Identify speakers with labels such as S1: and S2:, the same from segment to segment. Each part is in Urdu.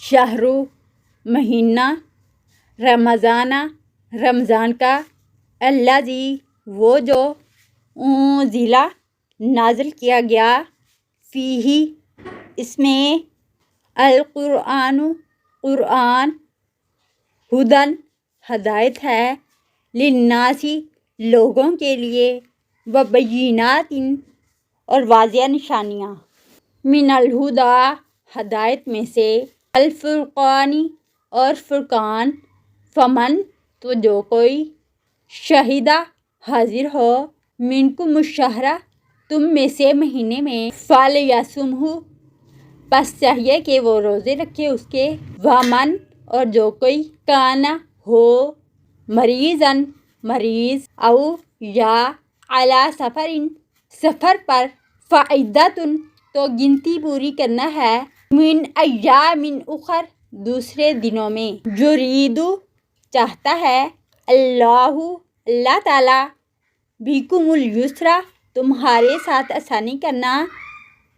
S1: شہر مہینہ، رمضانہ رمضان کا، الذی وہ جو، انزل نازل کیا گیا، فیہ اس میں، القرآن قرآن، ہدن ہدایت ہے، للناس لوگوں کے لیے، وبینات اور واضح نشانیاں، من الہدی ہدایت میں سے، الفرقان اور فرقان، فمن تو جو کوئی، شہیدہ حاضر ہو، منکم الشہر تم میں سے مہینے میں، فلیصمہ پس چاہیے کہ وہ روزے رکھے اس کے، ومن اور جو کوئی، کان ہو مریضاً مریض، او یا علی سفر سفر پر، فعدۃ تو گنتی پوری کرنا ہے، من ایام اخر دوسرے دنوں میں، یرید چاہتا ہے، اللہ تعالی، بکم الیسر تمہارے ساتھ آسانی کرنا،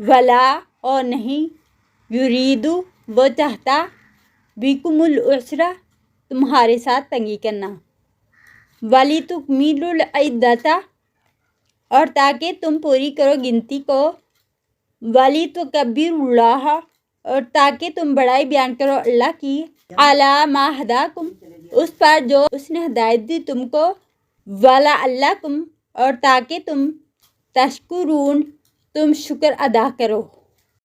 S1: ولا اور نہیں، یرید وہ چاہتا، بکم العسر تمہارے ساتھ تنگی کرنا، ولتکملوا العدۃ اور تاکہ تم پوری کرو گنتی کو، ولتکبروا اللہ اور تاکہ تم بڑائی بیان کرو اللہ کی، علی ما ھداکم اس پر جو اس نے ہدایت دی تم کو، ولعلکم اور تاکہ تم، تشکرون تم شکر ادا کرو۔